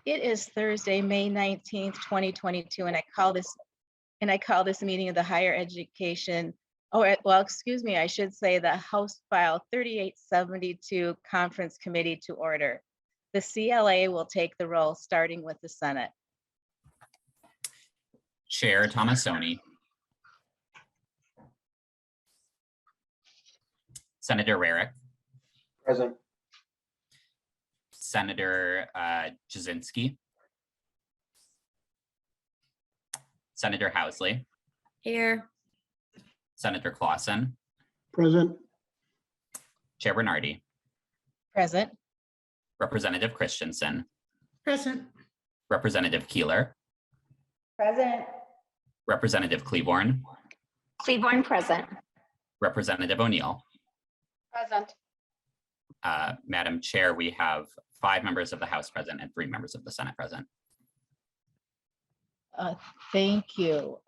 It is Thursday, May 19th, 2022, and I call this meeting of the Higher Education, excuse me, I should say the House File 3872 Conference Committee to order. The CLA will take the roll, starting with the Senate. Chair Tomassoni. Senator Rarick. Present. Senator Jasinski. Senator Housley. Here. Senator Clausen. Present. Chair Bernardy. Present. Representative Christensen. Present. Representative Keeler. Present. Representative Cleaborn. Cleaborn present. Representative O'Neill. Present. Madam Chair, we have 5 members of the House present and 3 members of the Senate present. Thank you.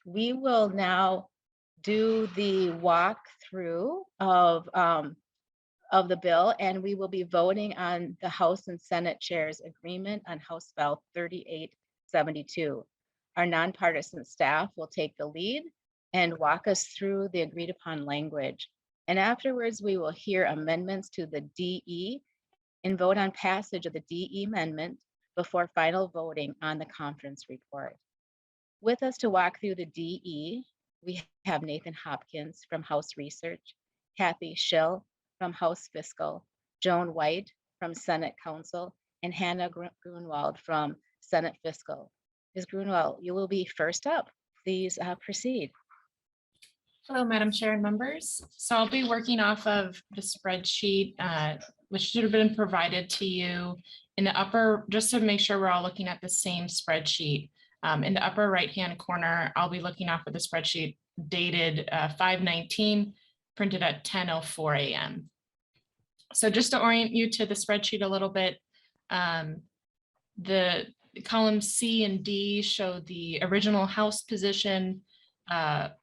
We will now do the walkthrough of the bill, and we will be voting on the House and Senate Chairs agreement on House File 3872. Our nonpartisan staff will take the lead and walk us through the agreed upon language. And afterwards, we will hear amendments to the DE and vote on passage of the DE amendment before final voting on the conference report. With us to walk through the DE, we have Nathan Hopkins from House Research, Kathy Schill from House Fiscal, Joan White from Senate Counsel, and Hannah Grunwald from Senate Fiscal. Ms. Grunwald, you will be first up. Please proceed. Hello, Madam Chair and members. So I'll be working off of the spreadsheet, which should have been provided to you in the upper, just to make sure we're all looking at the same spreadsheet. In the upper right-hand corner, I'll be looking off of the spreadsheet dated 5/19, printed at 10:04 a.m. So just to orient you to the spreadsheet a little bit, the columns C and D show the original House position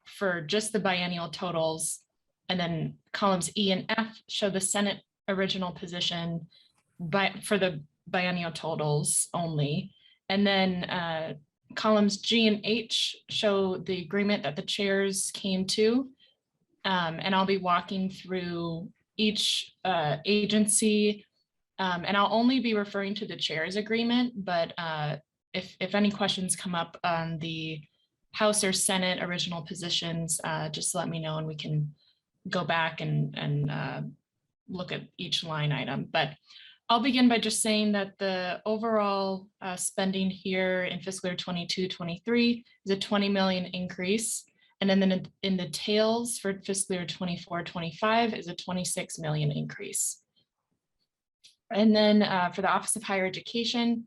for just the biennial totals, and then columns E and F show the Senate original position for the biennial totals only, and then columns G and H show the agreement that the chairs came to, and I'll be walking through each agency, and I'll only be referring to the chairs agreement, but if any questions come up on the House or Senate original positions, just let me know and we can go back and look at each line item. But I'll begin by just saying that the overall spending here in fiscal year 22-23 is a 20 million increase. And then in the tails for fiscal year 24-25 is a 26 million increase. And then for the Office of Higher Education,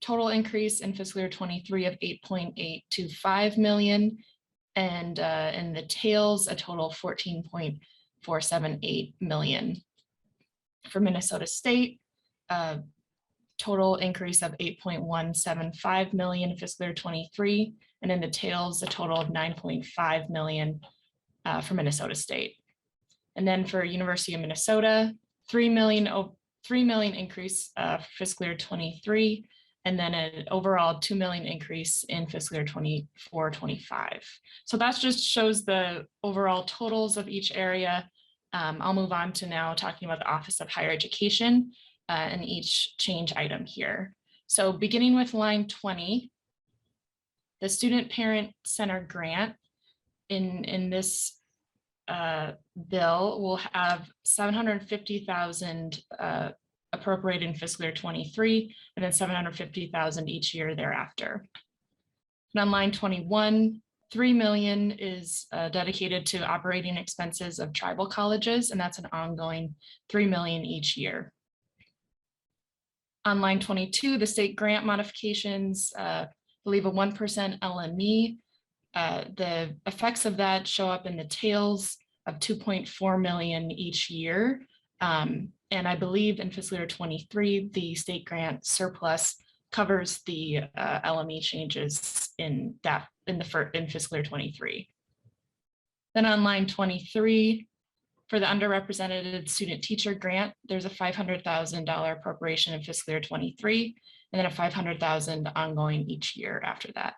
total increase in fiscal year 23 of 8.825 million, and in the tails a total of 14.478 million. For Minnesota State, total increase of 8.175 million in fiscal year 23, and in the tails a total of 9.5 million for Minnesota State. And then for University of Minnesota, 3 million increase for fiscal year 23, and then an overall 2 million increase in fiscal year 24-25. So that just shows the overall totals of each area. I'll move on to now talking about the Office of Higher Education and each change item here. So beginning with line 20, the Student Parent Center grant in this bill will have 750,000 appropriated in fiscal year 23, and then 750,000 each year thereafter. And on line 21, 3 million is dedicated to operating expenses of tribal colleges, and that's an ongoing 3 million each year. On line 22, the state grant modifications, believe a 1% LME. The effects of that show up in the tails of 2.4 million each year. And I believe in fiscal year 23, the state grant surplus covers the LME changes in fiscal year 23. Then on line 23, For the underrepresented student teacher grant, there's a $500,000 appropriation in fiscal year 23, and then a $500,000 ongoing each year after that.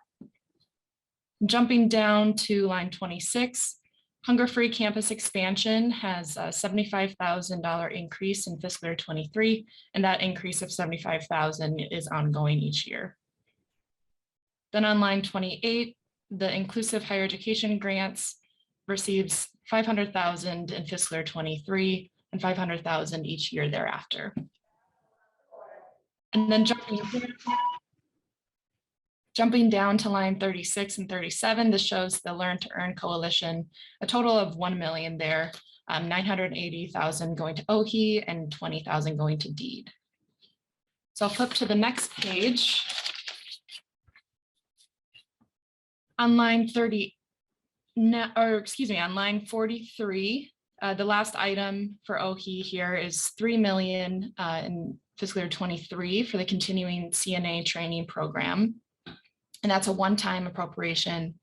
Jumping down to line 26, Hunger-Free Campus Expansion has a $75,000 increase in fiscal year 23, and that increase of $75,000 is ongoing each year. Then on line 28, the Inclusive Higher Education Grants receives $500,000 in fiscal year 23 and $500,000 each year thereafter. And then jumping down to line 36 and 37, this shows the Learn to Earn Coalition, a total of 1 million there, 980,000 going to OHE and 20,000 going to DEED. So I'll flip to the next page. On line 30, on line 43, the last item for OHE here is 3 million in fiscal year 23 for the continuing CNA training program. And that's a one-time appropriation.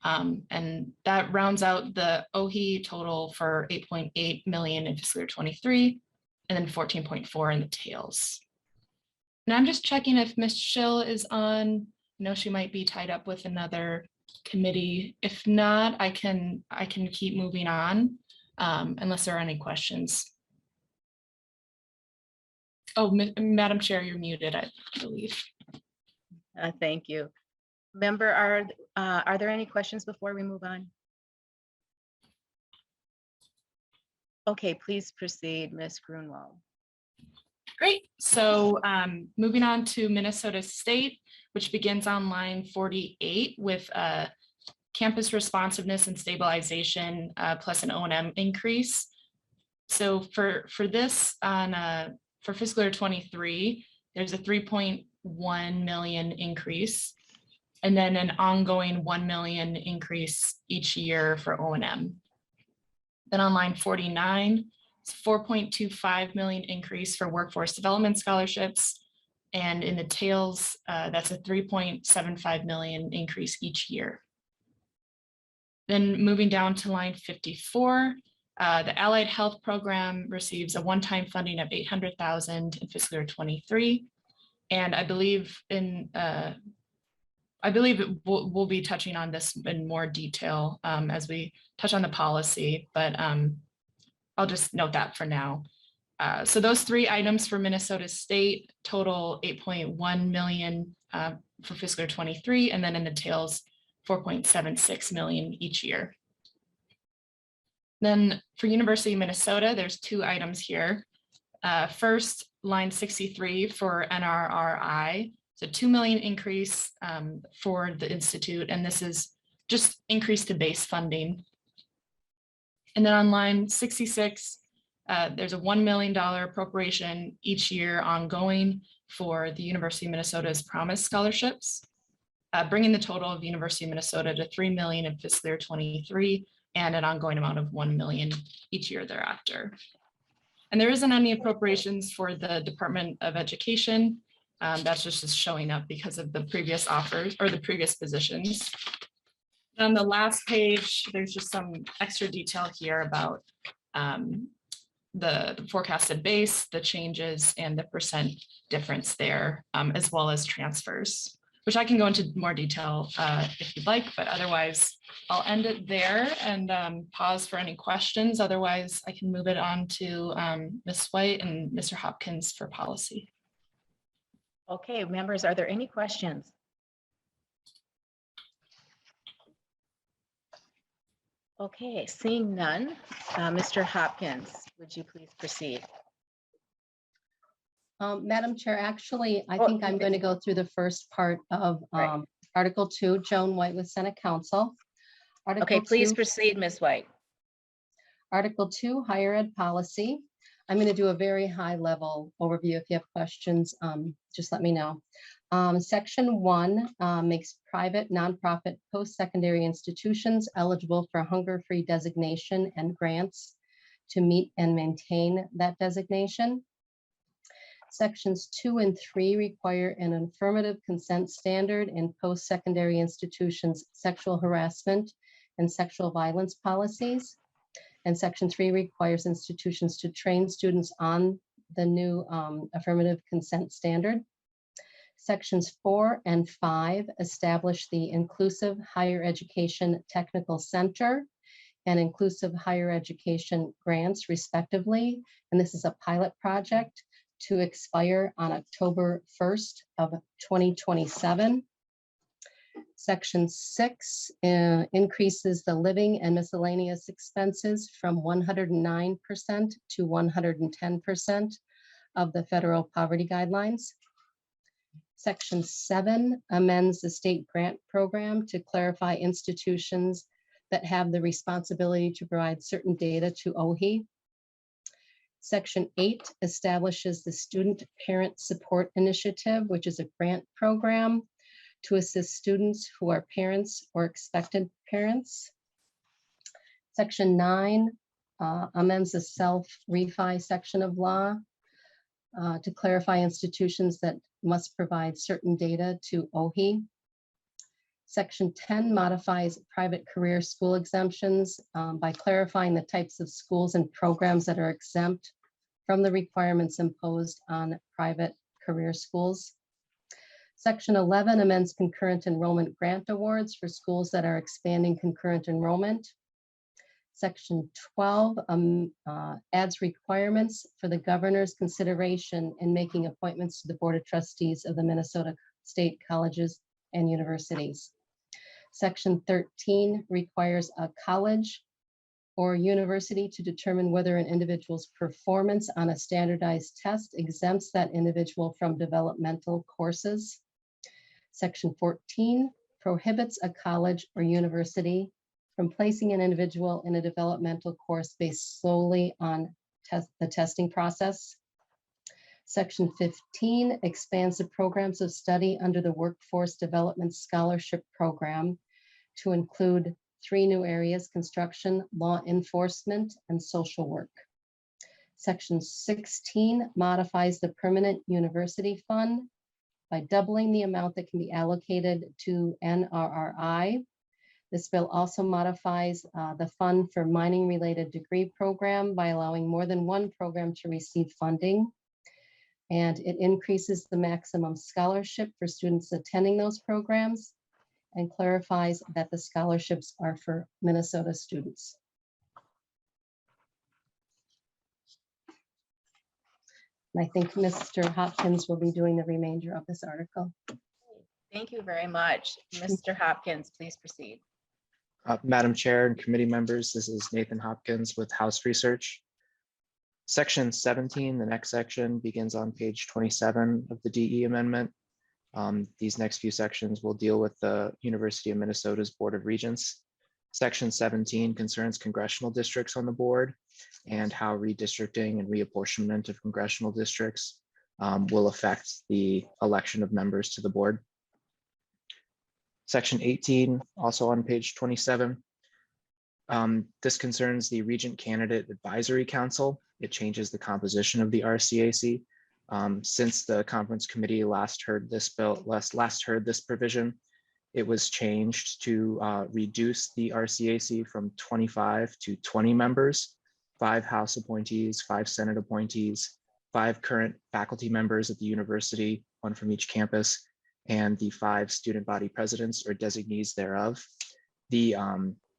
And that rounds out the OHE total for 8.8 million in fiscal year 23, and then 14.4 in the tails. And I'm just checking if Ms. Schill is on. I know she might be tied up with another committee. If not, I can keep moving on unless there are any questions. Oh, Madam Chair, you're muted, I believe. Thank you. Member, are there any questions before we move on? Okay, please proceed, Ms. Grunwald. Great. So moving on to Minnesota State, which begins on line 48 with campus responsiveness and stabilization plus an O&M increase. So for this for fiscal year 23, there's a 3.1 million increase, and then an ongoing 1 million increase each year for O&M. Then on line 49, it's 4.25 million increase for workforce development scholarships. And in the tails, that's a 3.75 million increase each year. Then moving down to line 54, the Allied Health Program receives a one-time funding of 800,000 in fiscal year 23. And I believe we'll be touching on this in more detail as we touch on the policy, but I'll just note that for now. So those three items for Minnesota State total 8.1 million for fiscal year 23, and then in the tails 4.76 million each year. Then for University of Minnesota, there's two items here. First, line 63 for NRRI. It's a 2 million increase for the Institute, and this is just increase to base funding. And then on line 66, there's a $1 million appropriation each year ongoing for the University of Minnesota's Promise scholarships, bringing the total of the University of Minnesota to 3 million in fiscal year 23 and an ongoing amount of 1 million each year thereafter. And there isn't any appropriations for the Department of Education. That's just showing up because of the previous offers or the previous positions. On the last page, there's just some extra detail here about the forecasted base, the changes, and the percent difference there, as well as transfers, which I can go into more detail if you'd like, but otherwise I'll end it there and pause for any questions. Otherwise, I can move it on to Ms. White and Mr. Hopkins for policy. Okay, members, are there any questions? Okay, seeing none, Mr. Hopkins, would you please proceed? Madam Chair, actually, I think I'm going to go through the first part of Right. Article 2, Joan White with Senate Counsel. Okay, please proceed, Ms. White. Article 2, Higher Ed Policy. I'm going to do a very high level overview. If you have questions, just let me know. Section 1 makes private nonprofit post-secondary institutions eligible for hunger-free designation and grants to meet and maintain that designation. Sections 2 and 3 require an affirmative consent standard in post-secondary institutions' sexual harassment and sexual violence policies. And Section 3 requires institutions to train students on the new affirmative consent standard. Sections 4 and 5 establish the Inclusive Higher Education Technical Center and Inclusive Higher Education grants respectively. And this is a pilot project to expire on October 1st of 2027. Section 6 increases the living and miscellaneous expenses from 109% to 110% of the federal poverty guidelines. Section 7 amends the state grant program to clarify institutions that have the responsibility to provide certain data to OHE. Section 8 establishes the Student Parent Support Initiative, which is a grant program to assist students who are parents or expectant parents. Section 9 amends the self-refi section of law to clarify institutions that must provide certain data to OHE. Section 10 modifies private career school exemptions by clarifying the types of schools and programs that are exempt from the requirements imposed on private career schools. Section 11 amends concurrent enrollment grant awards for schools that are expanding concurrent enrollment. Section 12 adds requirements for the governor's consideration in making appointments to the Board of Trustees of the Minnesota State Colleges and Universities. Section 13 requires a college or university to determine whether an individual's performance on a standardized test exempts that individual from developmental courses. Section 14 prohibits a college or university from placing an individual in a developmental course based solely on the testing process. Section 15 expands the programs of study under the Workforce Development Scholarship Program to include 3 new areas: construction, law enforcement, and social work. Section 16 modifies the Permanent University Fund by doubling the amount that can be allocated to NRRI. This bill also modifies the fund for mining-related degree program by allowing more than one program to receive funding. And it increases the maximum scholarship for students attending those programs and clarifies that the scholarships are for Minnesota students. And I think Mr. Hopkins will be doing the remainder of this article. Thank you very much. Mr. Hopkins, please proceed. Madam Chair and committee members, this is Nathan Hopkins with House Research. Section 17, the next section, begins on page 27 of the DE amendment. These next few sections will deal with the University of Minnesota's Board of Regents. Section 17 concerns congressional districts on the board and how redistricting and reapportionment of congressional districts will affect the election of members to the board. Section 18, also on page 27. This concerns the Regent Candidate Advisory Council. It changes the composition of the RCAC. Since the conference committee last heard this provision, it was changed to reduce the RCAC from 25 to 20 members, 5 House appointees, 5 Senate appointees, 5 current faculty members at the university, 1 from each campus, and the 5 student body presidents or designees thereof. The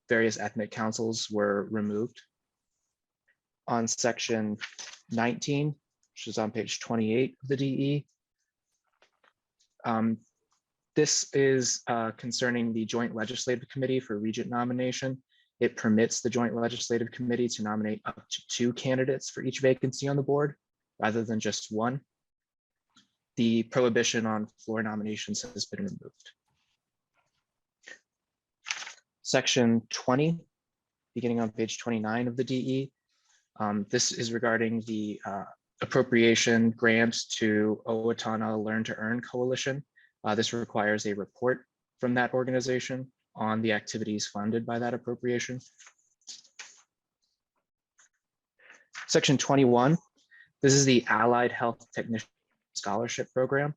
various ethnic councils were removed. On section 19, which is on page 28 of the DE, this is concerning the Joint Legislative Committee for Regent nomination. It permits the Joint Legislative Committee to nominate up to 2 candidates for each vacancy on the board, rather than just 1. The prohibition on floor nominations has been removed. Section 20, beginning on page 29 of the DE. This is regarding the appropriation grant to Owatonna Learn to Earn Coalition. This requires a report from that organization on the activities funded by that appropriation. Section 21, this is the Allied Health Technician Scholarship Program.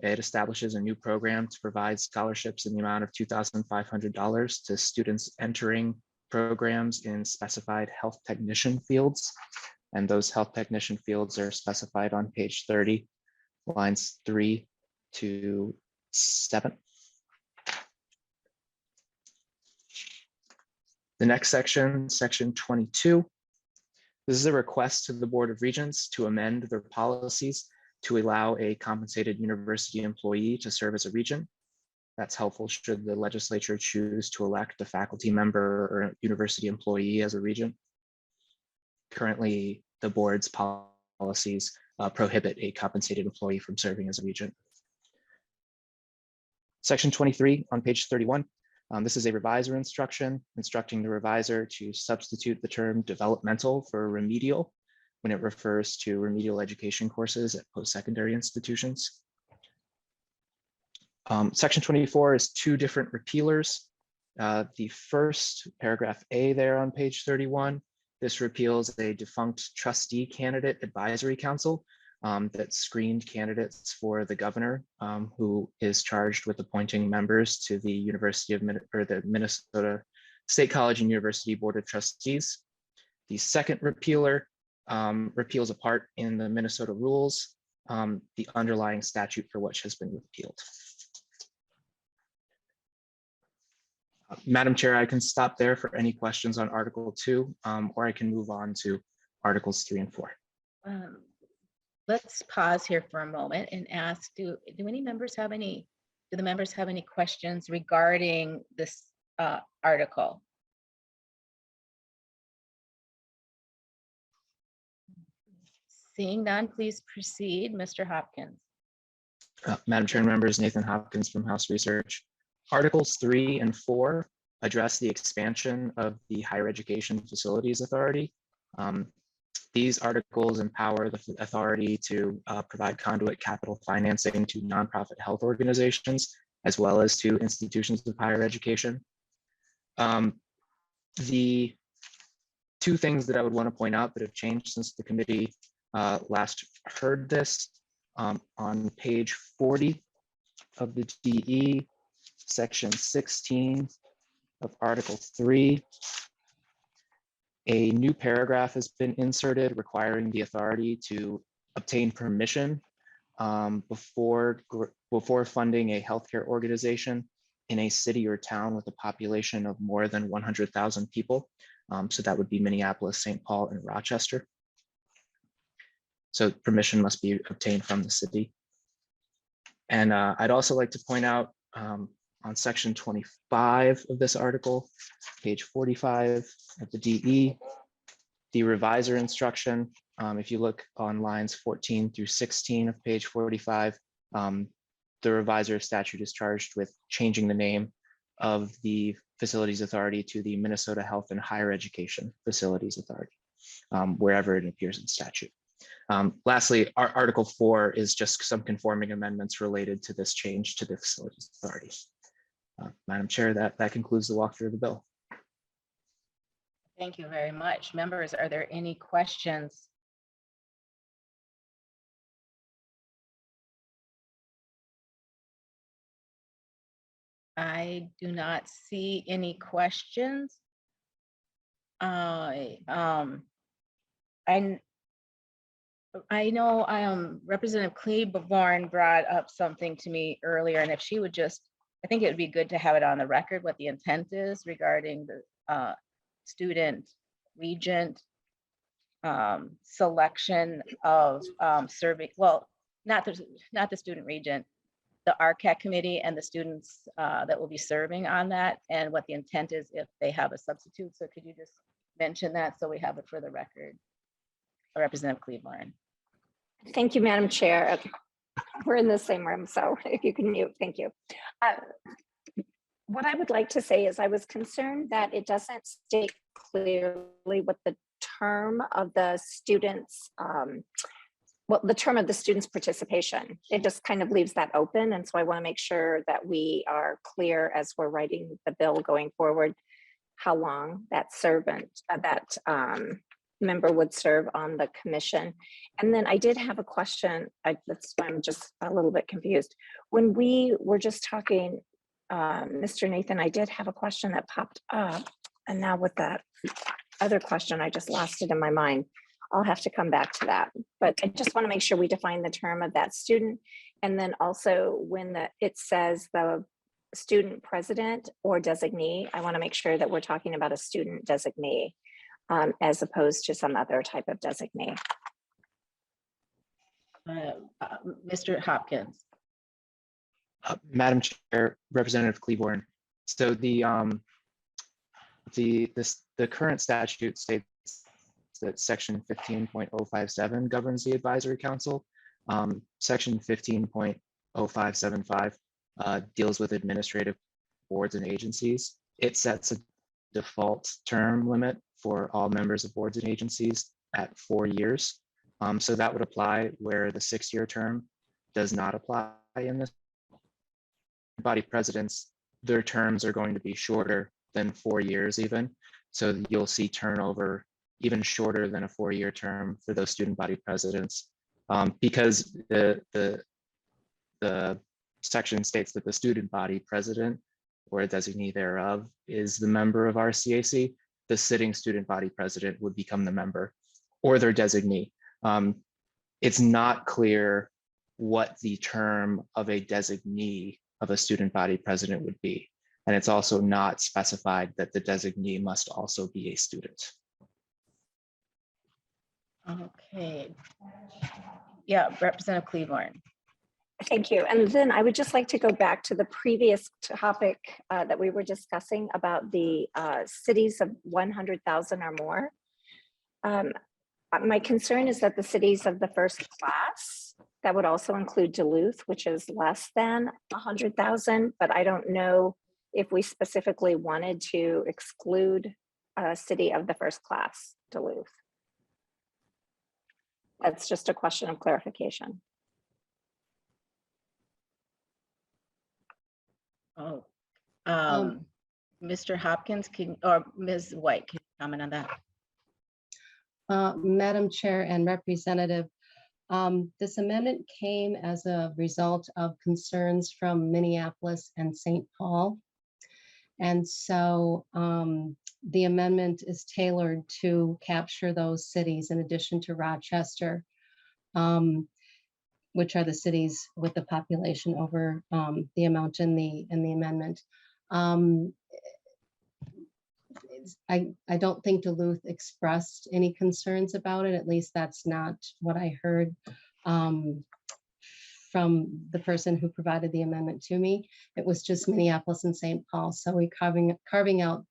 It establishes a new program to provide scholarships in the amount of $2,500 to students entering programs in specified health technician fields. And those health technician fields are specified on page 30, lines 3 to 7. The next section, section 22. This is a request to the Board of Regents to amend their policies to allow a compensated university employee to serve as a regent. That's helpful should the legislature choose to elect a faculty member or a university employee as a regent. Currently, the board's policies prohibit a compensated employee from serving as a regent. Section 23 on page 31. This is a revisor instruction instructing the revisor to substitute the term developmental for remedial when it refers to remedial education courses at post-secondary institutions. Section 24 is 2 different repealers. The first paragraph A there on page 31, this repeals a defunct trustee candidate advisory council that screened candidates for the governor, who is charged with appointing members to the the Minnesota State College and University Board of Trustees. The second repealer repeals a part in the Minnesota rules, the underlying statute for which has been repealed. Madam Chair, I can stop there for any questions on Article 2, or I can move on to Articles 3 and 4. Let's pause here for a moment and ask, do any members have any, do the members have any questions regarding this article? Seeing none, please proceed, Mr. Hopkins. Madam Chair and members, Nathan Hopkins from House Research. Articles 3 and 4 address the expansion of the Higher Education Facilities Authority. These articles empower the authority to provide conduit capital financing to nonprofit health organizations, as well as to institutions of higher education. The 2 things that I would want to point out that have changed since the committee last heard this, on page 40 of the DE, section 16 of Article 3, a new paragraph has been inserted requiring the authority to obtain permission before funding a healthcare organization in a city or town with a population of more than 100,000 people. So that would be Minneapolis, St. Paul, and Rochester. So permission must be obtained from the city. And I'd also like to point out on section 25 of this article, page 45 of the DE, the revisor instruction, if you look on lines 14 through 16 of page 45, the revisor statute is charged with changing the name of the Facilities Authority to the Minnesota Health and Higher Education Facilities Authority, wherever it appears in statute. Lastly, Article 4 is just some conforming amendments related to this change to the Facilities Authority. Madam Chair, that concludes the walkthrough of the bill. Thank you very much. Members, are there any questions? I do not see any questions. I know Representative Claiborne brought up something to me earlier, and if she would just, I think it would be good to have it on the record what the intent is regarding the student regent selection of serving, well, not the student regent, the RCAC committee and the students that will be serving on that, and what the intent is if they have a substitute. So could you just mention that so we have it for the record? Representative Claiborne. Thank you, Madam Chair. We're in the same room, so if you can mute, thank you. What I would like to say is I was concerned that it doesn't state clearly what the term of the students, the term of the students' participation. It just kind of leaves that open. And so I want to make sure that we are clear as we're writing the bill going forward, how long that member would serve on the commission. And then I did have a question. That's why I'm just a little bit confused. When we were just talking, Mr. Nathan, I did have a question that popped up. And now with that other question, I just lost it in my mind. I'll have to come back to that. But I just want to make sure we define the term of that student. And then also when it says the student president or designee, I want to make sure that we're talking about a student designee as opposed to some other type of designee. Mr. Hopkins. Madam Chair, Representative Cleaborn. So the current statute states that section 15.057 governs the advisory council. Section 15.0575 deals with administrative boards and agencies. It sets a default term limit for all members of boards and agencies at 4 years. So that would apply where the 6-year term does not apply in this. Body presidents, their terms are going to be shorter than 4 years even. So you'll see turnover even shorter than a 4-year term for those student body presidents, because the section states that the student body president or a designee thereof is the member of RCAC. The sitting student body president would become the member or their designee. It's not clear what the term of a designee of a student body president would be. And it's also not specified that the designee must also be a student. Okay. Yeah, Representative Cleaborn. Thank you. And then I would just like to go back to the previous topic that we were discussing about the cities of 100,000 or more. My concern is that the cities of the first class, that would also include Duluth, which is less than 100,000, but I don't know if we specifically wanted to exclude a city of the first class, Duluth. That's just a question of clarification. Oh, Mr. Hopkins or Ms. White, can you comment on that? Madam Chair and Representative, this amendment came as a result of concerns from Minneapolis and St. Paul. And so the amendment is tailored to capture those cities in addition to Rochester, which are the cities with the population over the amount in the amendment. I don't think Duluth expressed any concerns about it. At least that's not what I heard from the person who provided the amendment to me. It was just Minneapolis and St. Paul. So we're carving out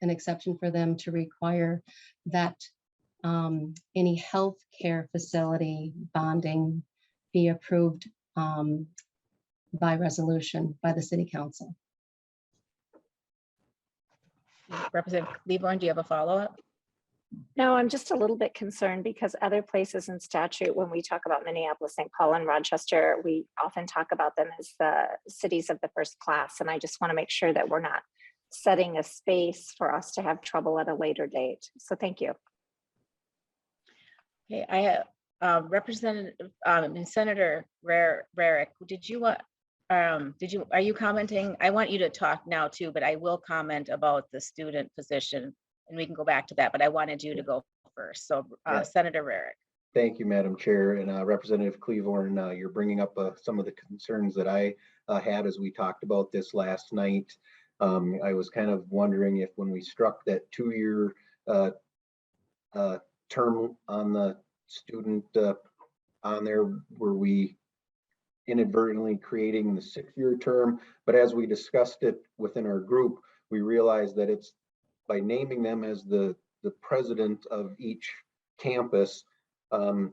an exception for them to require that any health care facility bonding be approved by resolution by the City Council. Representative Cleaborn, do you have a follow-up? No, I'm just a little bit concerned because other places in statute, when we talk about Minneapolis, St. Paul, and Rochester, we often talk about them as the cities of the first class. And I just want to make sure that we're not setting a space for us to have trouble at a later date. So thank you. Okay, I have Representative Senator Rarick. Are you commenting? I want you to talk now too, but I will comment about the student position and we can go back to that, but I wanted you to go first. So Yeah. Senator Rarick. Thank you, Madam Chair, and Representative Cleaborn, you're bringing up some of the concerns that I had as we talked about this last night. I was kind of wondering if when we struck that 2-year term on the student on there, were we inadvertently creating the 6-year term? But as we discussed it within our group, we realized that it's by naming them as the president of each campus,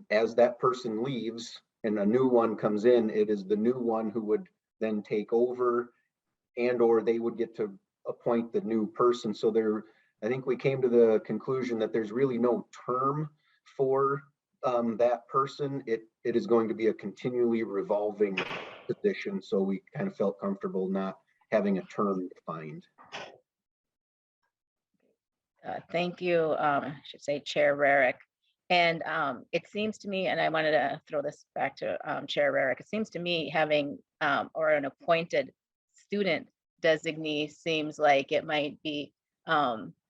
as that person leaves and a new one comes in, it is the new one who would then take over, and or they would get to appoint the new person. So I think we came to the conclusion that there's really no term for that person. It is going to be a continually revolving position. So we kind of felt comfortable not having a term defined. Thank you, I should say Chair Rarick. And it seems to me, and I wanted to throw this back to Chair Rarick, it seems to me having or an appointed student designee seems like it might be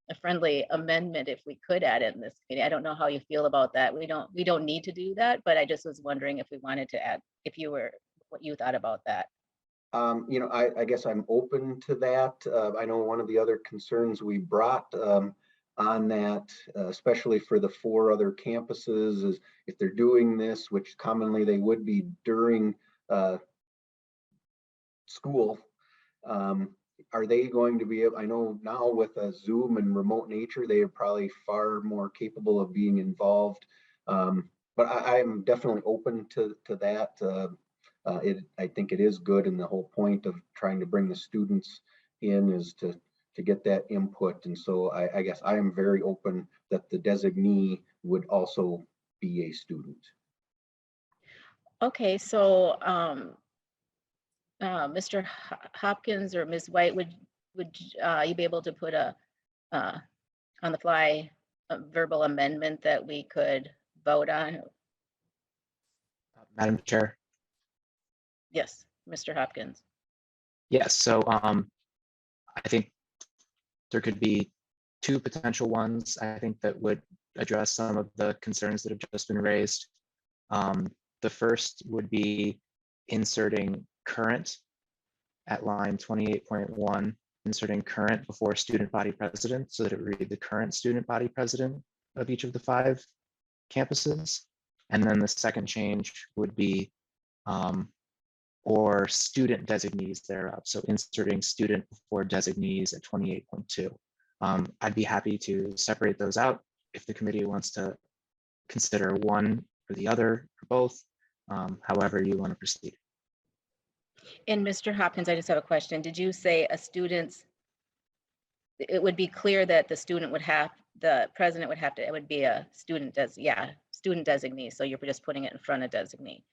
a friendly amendment if we could add it in this committee. I don't know how you feel about that. We don't need to do that, but I just was wondering if we wanted to add, what you thought about that. You know, I guess I'm open to that. I know one of the other concerns we brought on that, especially for the 4 other campuses, is if they're doing this, which commonly they would be during school, are they going to be able, I know now with Zoom and remote nature, they are probably far more capable of being involved. But I am definitely open to that. I think it is good, and the whole point of trying to bring the students in is to get that input. And so I guess I am very open that the designee would also be a student. Okay, so Mr. Hopkins or Ms. White, would you be able to put a on the fly a verbal amendment that we could vote on? Madam Chair. Yes, Mr. Hopkins. Yes, so I think there could be 2 potential ones, I think, that would address some of the concerns that have just been raised. The first would be inserting current at line 28.1, inserting current before student body president so that it would read the current student body president of each of the 5 campuses. And then the second change would be or student designees thereof. So inserting student before designees at 28.2. I'd be happy to separate those out if the committee wants to consider one or the other or both, however you want to proceed. And Mr. Hopkins, I just have a question. Did you say a student's, it would be clear that the student would have, the president would have to, it would be a student student designee. So you're just putting it in front of designee.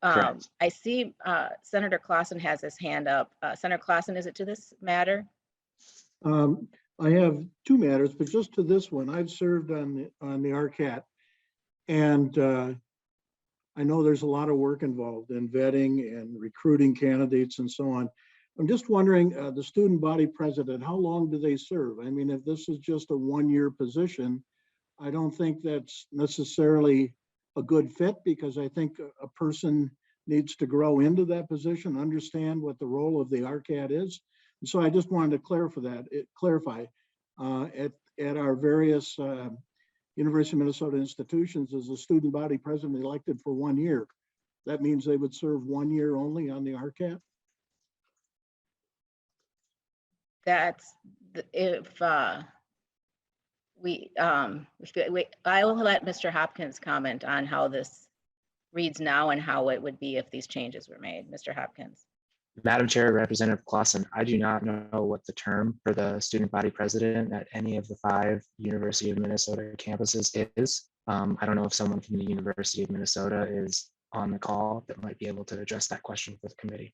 Correct. I see Senator Clausen has his hand up. Senator Clausen, is it to this matter? I have 2 matters, but just to this one. I've served on the RCAT, and I know there's a lot of work involved in vetting and recruiting candidates and so on. I'm just wondering, the student body president, how long do they serve? I mean, if this is just a 1-year position, I don't think that's necessarily a good fit, because I think a person needs to grow into that position, understand what the role of the RCAT is. And so I just wanted to clarify at our various University of Minnesota institutions, as a student body president elected for 1 year. That means they would serve 1 year only on the RCAT? That's if I will let Mr. Hopkins comment on how this reads now and how it would be if these changes were made. Mr. Hopkins. Madam Chair, Representative Clausen, I do not know what the term for the student body president at any of the 5 University of Minnesota campuses is. I don't know if someone from the University of Minnesota is on the call that might be able to address that question for the committee.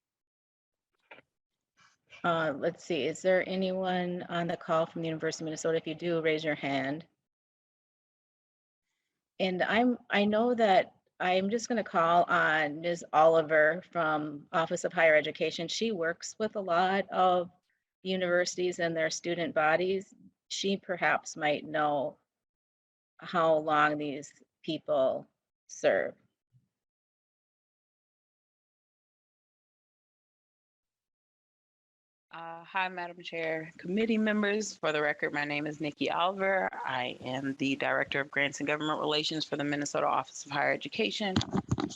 Let's see, is there anyone on the call from the University of Minnesota? If you do, raise your hand. And I know that I'm just going to call on Ms. Oliver from Office of Higher Education. She works with a lot of universities and their student bodies. She perhaps might know how long these people serve. Hi, Madam Chair, committee members. For the record, my name is Nikki Oliver. I am the Director of Grants and Government Relations for the Minnesota Office of Higher Education.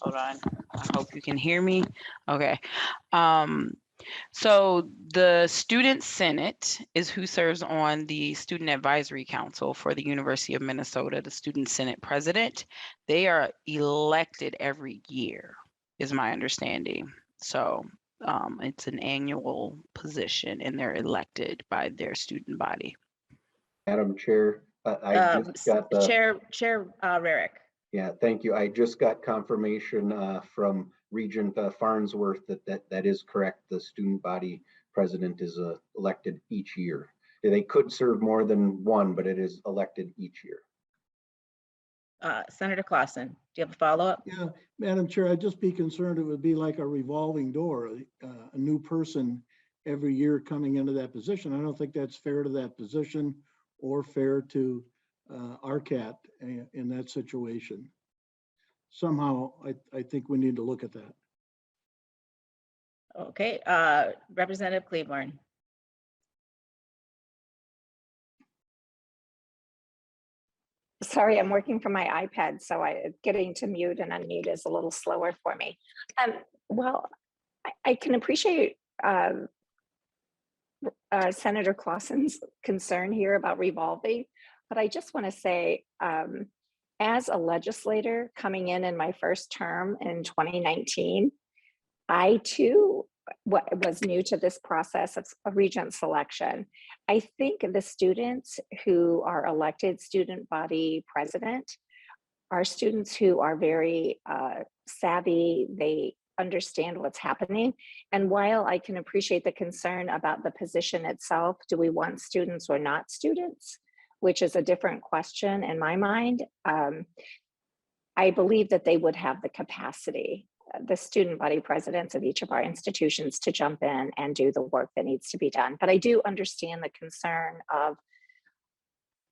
Hold on, I hope you can hear me. Okay. So the Student Senate is who serves on the Student Advisory Council for the University of Minnesota, the Student Senate President. They are elected every year, is my understanding. So it's an annual position and they're elected by their student body. Madam Chair, I just got the Chair Rarick. Yeah, thank you. I just got confirmation from Regent Farnsworth that is correct. The student body president is elected each year. They could serve more than one, but it is elected each year. Senator Clausen, do you have a follow-up? Yeah, Madam Chair, I'd just be concerned it would be like a revolving door, a new person every year coming into that position. I don't think that's fair to that position or fair to RCAT in that situation. Somehow, I think we need to look at that. Okay, Representative Claiborne. Sorry, I'm working from my iPad, so getting to mute and unmute is a little slower for me. Well, I can appreciate Senator Clausen's concern here about revolving, but I just want to say, as a legislator coming in my first term in 2019, I too was new to this process of regent selection. I think the students who are elected student body president are students who are very savvy. They understand what's happening. And while I can appreciate the concern about the position itself, do we want students or not students, which is a different question in my mind, I believe that they would have the capacity, the student body presidents of each of our institutions, to jump in and do the work that needs to be done. But I do understand the concern of,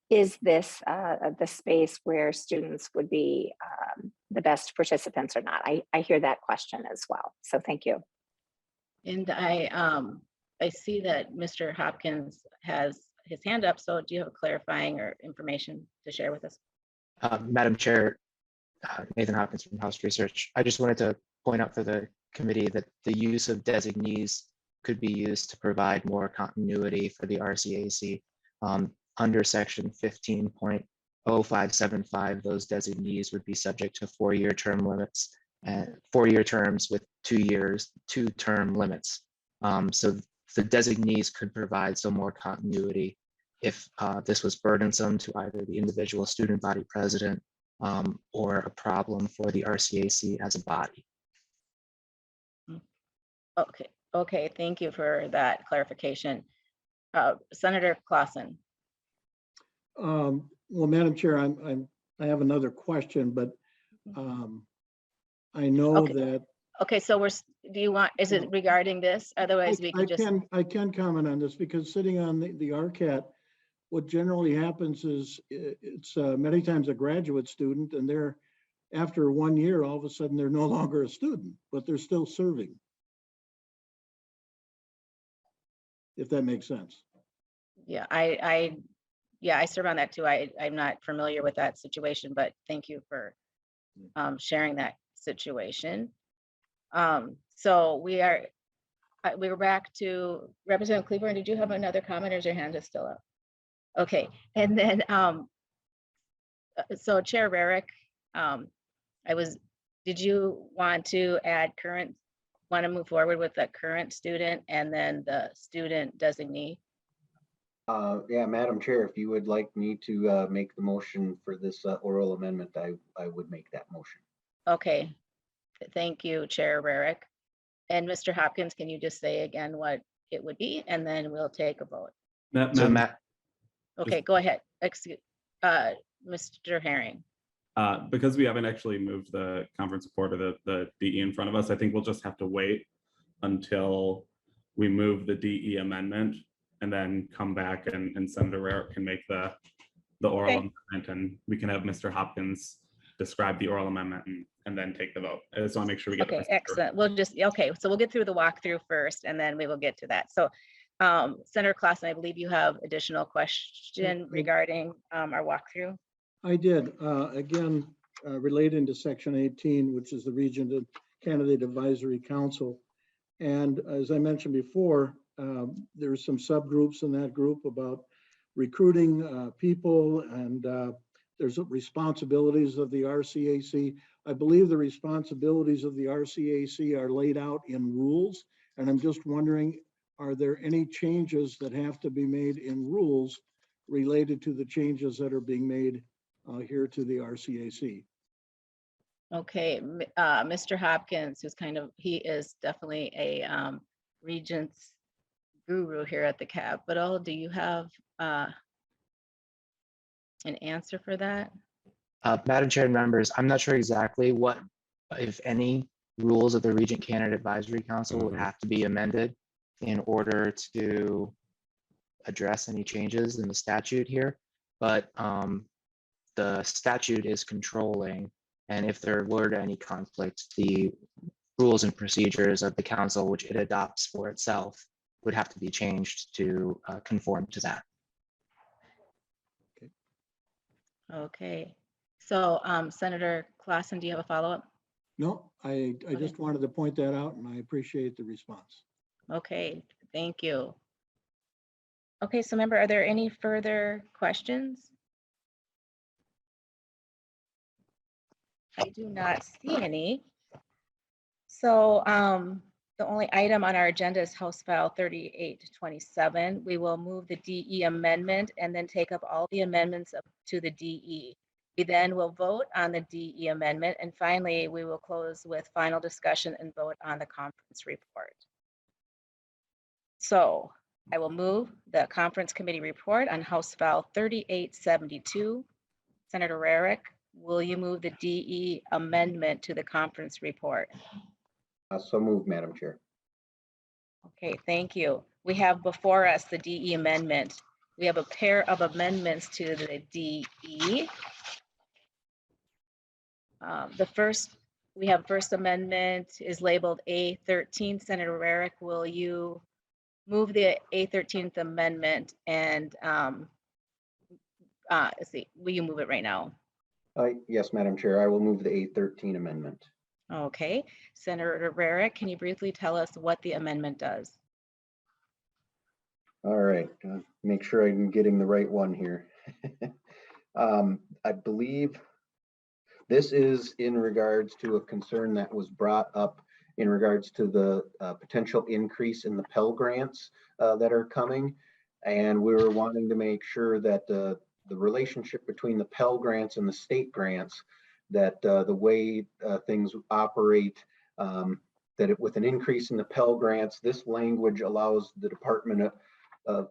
is this the space where students would be the best participants or not? I hear that question as well. So thank you. And I see that Mr. Hopkins has his hand up. So do you have clarifying or information to share with us? Madam Chair, Nathan Hopkins from House Research. I just wanted to point out for the committee that the use of designees could be used to provide more continuity for the RCAC. Under section 15.0575, those designees would be subject to 4-year term limits and 4-year terms with 2-term limits. So the designees could provide some more continuity if this was burdensome to either the individual student body president or a problem for the RCAC as a body. Okay, thank you for that clarification. Senator Clausen. Well, Madam Chair, I have another question, but I know that. Okay, so do you want, is it regarding this? Otherwise we can just. I can comment on this because sitting on the RCAT, what generally happens is it's many times a graduate student, and they're, after 1 year, all of a sudden they're no longer a student, but they're still serving. If that makes sense. Yeah, I serve on that too. I'm not familiar with that situation, but thank you for sharing that situation. So we're back to Representative Cleveland. Did you have another comment, or is your hand just still up? Okay, and then so Chair Rarick, did you want to add want to move forward with the current student and then the student designee? Yeah, Madam Chair, if you would like me to make the motion for this oral amendment, I would make that motion. Okay, thank you, Chair Rarick. And Mr. Hopkins, can you just say again what it would be, and then we'll take a vote. So Matt, Okay, go ahead. Excuse, Mr. Herring. Because we haven't actually moved the conference report or the DE in front of us, I think we'll just have to wait until we move the DE amendment and then come back and Senator Rarick can make the oral amendment, and we can have Mr. Hopkins describe the oral amendment and then take the vote. I just want to make sure we get. Okay, excellent. We'll just, okay, so we'll get through the walkthrough first and then we will get to that. So Senator Clausen, I believe you have additional question regarding our walkthrough. I did, again, relating to section 18, which is the Regent Candidate Advisory Council. And as I mentioned before, there's some subgroups in that group about recruiting people, and there's responsibilities of the RCAC. I believe the responsibilities of the RCAC are laid out in rules, and I'm just wondering, are there any changes that have to be made in rules related to the changes that are being made here to the RCAC? Okay, Mr. Hopkins, who's he is definitely a Regents guru here at the Capitol. Do you have an answer for that? Madam Chair and members, I'm not sure exactly what, if any, rules of the Regent Candidate Advisory Council would have to be amended in order to address any changes in the statute here, but the statute is controlling, and if there were any conflict, the rules and procedures of the council, which it adopts for itself, would have to be changed to conform to that. Okay, so Senator Clausen, do you have a follow-up? No, I just wanted to point that out, and I appreciate the response. Okay, thank you. Okay, so member, are there any further questions? I do not see any. So the only item on our agenda is House File 3827. We will move the DE amendment and then take up all the amendments up to the DE. We then will vote on the DE amendment, and finally, we will close with final discussion and vote on the conference report. So I will move the conference committee report on House File 3872. Senator Rarick, will you move the DE amendment to the conference report? So moved, Madam Chair. Okay, thank you. We have before us the DE amendment. We have a pair of amendments to the DE. We have first amendment is labeled A13. Senator Rarick, will you move the A13th amendment and let's see, will you move it right now? Yes, Madam Chair, I will move the A13 amendment. Okay, Senator Rarick, can you briefly tell us what the amendment does? All right, make sure I'm getting the right one here. I believe this is in regards to a concern that was brought up in regards to the potential increase in the Pell Grants that are coming. And we were wanting to make sure that the relationship between the Pell Grants and the state grants, that the way things operate, that with an increase in the Pell Grants, this language allows the Department of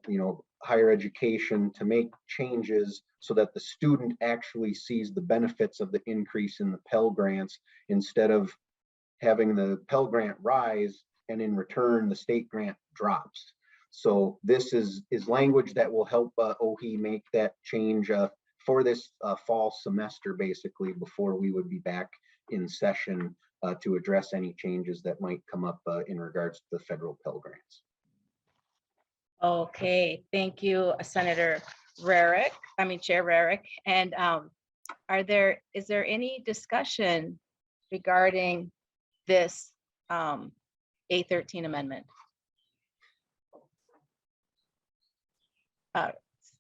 Higher Education to make changes so that the student actually sees the benefits of the increase in the Pell Grants, instead of having the Pell Grant rise and in return the state grant drops. So this is language that will help OHE make that change for this fall semester, basically, before we would be back in session to address any changes that might come up in regards to the federal Pell Grants. Okay, thank you, Senator Rarick, Chair Rarick. And is there any discussion regarding this A13 amendment?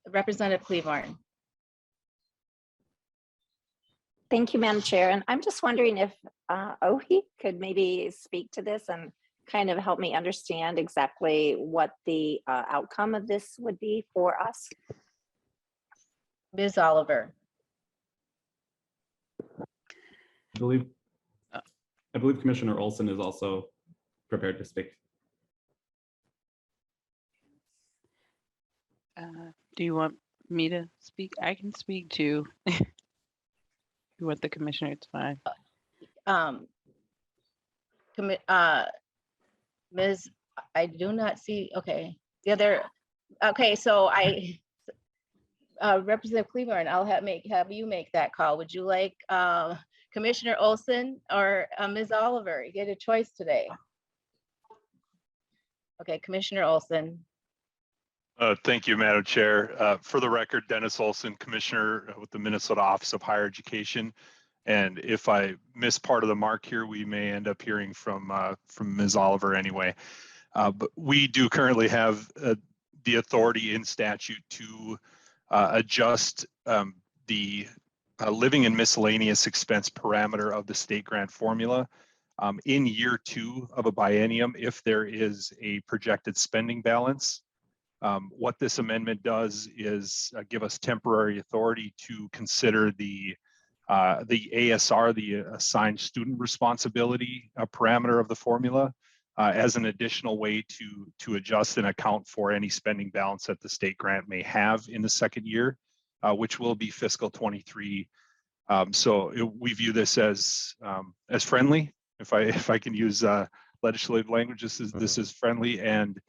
Representative Cleavorn. Thank you, Madam Chair. And I'm just wondering if OHE could maybe speak to this and kind of help me understand exactly what the outcome of this would be for us. Ms. Oliver. I believe Commissioner Olson is also prepared to speak. Do you want me to speak? I can speak too. You want the commissioner, it's fine. Ms. I do not see, okay. The other, okay, so Representative Cleavorn, I'll have you make that call. Would you like Commissioner Olson or Ms. Oliver? You get a choice today. Okay, Commissioner Olson. Thank you, Madam Chair. For the record, Dennis Olson, Commissioner with the Minnesota Office of Higher Education. And if I miss part of the mark here, we may end up hearing from Ms. Oliver anyway. But we do currently have the authority in statute to adjust the living and miscellaneous expense parameter of the state grant formula in year 2 of a biennium if there is a projected spending balance. What this amendment does is give us temporary authority to consider the ASR, the assigned student responsibility parameter of the formula, as an additional way to adjust and account for any spending balance that the state grant may have in the second year, which will be fiscal 23. So we view this as friendly, if I can use legislative language. This is friendly, and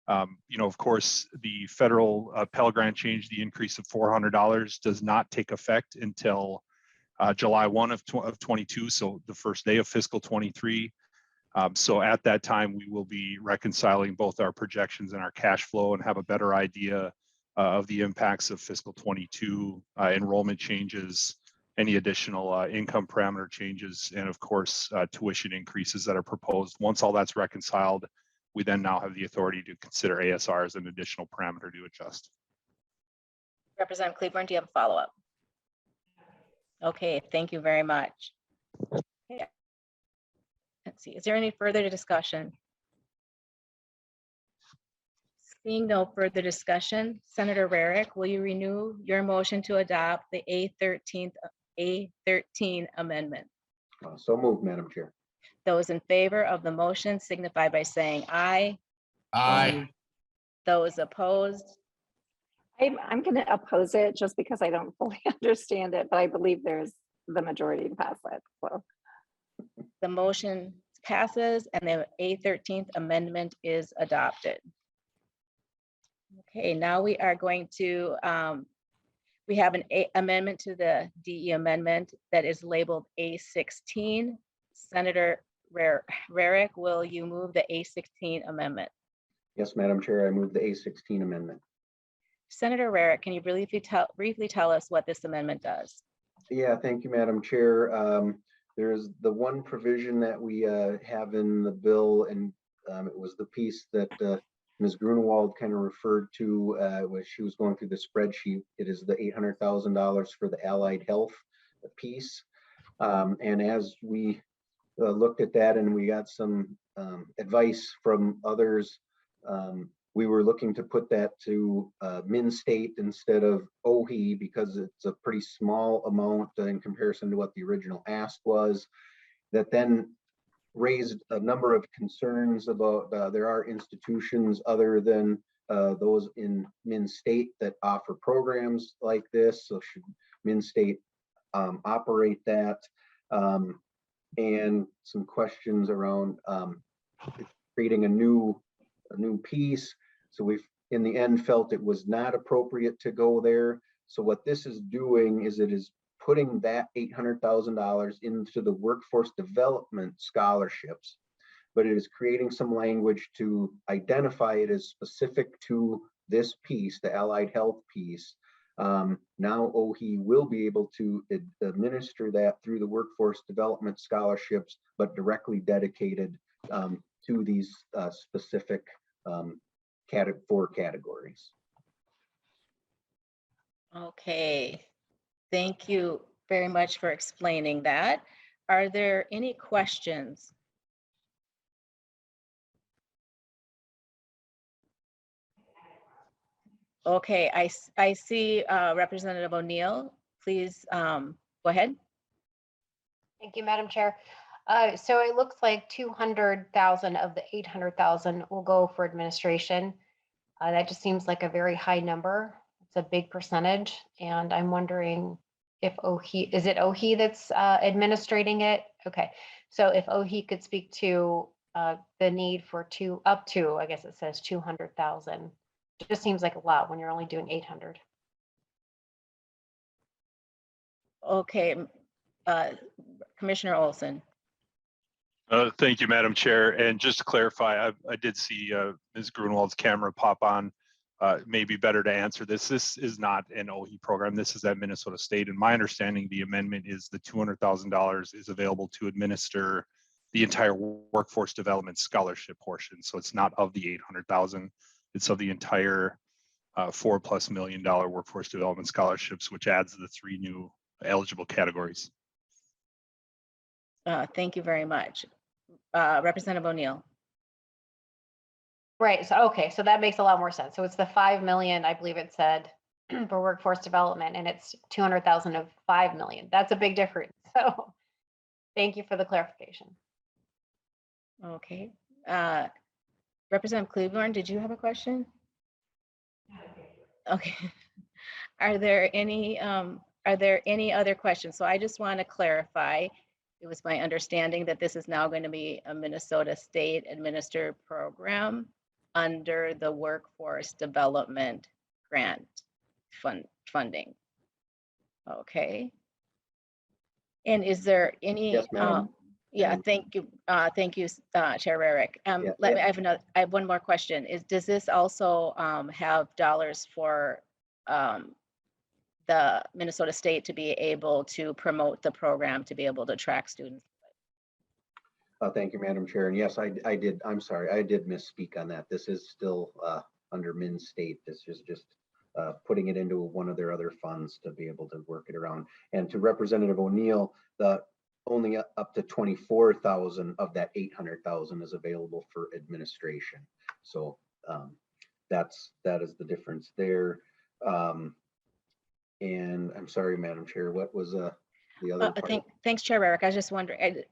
Of course, the federal Pell Grant change, the increase of $400 does not take effect until July 1 of 22, so the first day of fiscal 23. So at that time, we will be reconciling both our projections and our cash flow and have a better idea of the impacts of fiscal 22 enrollment changes, any additional income parameter changes, and of course, tuition increases that are proposed. Once all that's reconciled, we then now have the authority to consider ASR as an additional parameter to adjust. Representative Cleburne, do you have a follow-up? Okay, thank you very much. Okay. Let's see, is there any further discussion? Seeing no further discussion, Senator Rarick, will you renew your motion to adopt the A13 amendment? So moved, Madam Chair. Those in favor of the motion signify by saying aye. Aye. Those opposed, I'm going to oppose it just because I don't fully understand it, but I believe there's the majority to pass it. So the motion passes and the A13th amendment is adopted. Okay, now we are going to, we have an amendment to the DE amendment that is labeled A16. Senator Rarick, will you move the A16 amendment? Yes, Madam Chair, I move the A16 amendment. Senator Rarick, can you briefly tell us what this amendment does? Yeah, thank you, Madam Chair. There's the one provision that we have in the bill, and it was the piece that Ms. Grunewald kind of referred to when she was going through the spreadsheet. It is the $800,000 for the allied health piece. And as we looked at that and we got some advice from others, we were looking to put that to min-state instead of OHE because it's a pretty small amount in comparison to what the original ask was. That then raised a number of concerns about there are institutions other than those in min-state that offer programs like this. So should min-state operate that? And some questions around creating a new piece. So we've in the end felt it was not appropriate to go there. So what this is doing is it is putting that $800,000 into the workforce development scholarships, but it is creating some language to identify it as specific to this piece, the allied health piece. Now OHE will be able to administer that through the workforce development scholarships, but directly dedicated to these specific 4 categories. Okay, thank you very much for explaining that. Are there any questions? Okay, I see Representative O'Neill. Please go ahead. Thank you, Madam Chair. So it looks like 200,000 of the 800,000 will go for administration. That just seems like a very high number. It's a big percentage, and I'm wondering if OHE, is it OHE that's administrating it? Okay, so if OHE could speak to the need for up to, I guess it says 200,000. It just seems like a lot when you're only doing 800. Okay, Commissioner Olson. Thank you, Madam Chair. And just to clarify, I did see Ms. Grunewald's camera pop on. Maybe better to answer this. This is not an OHE program. This is at Minnesota State. And my understanding, the amendment is the $200,000 is available to administer the entire workforce development scholarship portion. So it's not of the 800,000. It's of the entire $4+ million workforce development scholarships, which adds the 3 new eligible categories. Thank you very much. Representative O'Neill. Right. So, okay. So that makes a lot more sense. So it's the 5 million, I believe it said, for workforce development, and it's 200,000 of 5 million. That's a big difference. So thank you for the clarification. Okay. Representative Cleburne, did you have a question? Okay. Are there any other questions? So I just want to clarify. It was my understanding that this is now going to be a Minnesota State administered program. under the workforce development grant funding. Okay. And is there any? Yes, ma'am. Yeah, And- thank you, Chair Rarick. Yeah, I have one more question. Does this also have dollars for the Minnesota State to be able to promote the program, to be able to attract students? Thank you, Madam Chair. And yes, I did. I'm sorry, I did misspeak on that. This is still under Min State. This is just putting it into one of their other funds to be able to work it around. And to Representative O'Neill, the only up to 24,000 of that 800,000 is available for administration. So that is the difference there. And I'm sorry, Madam Chair, what was the other part? Thanks, Chair Rarick. I was just wondering,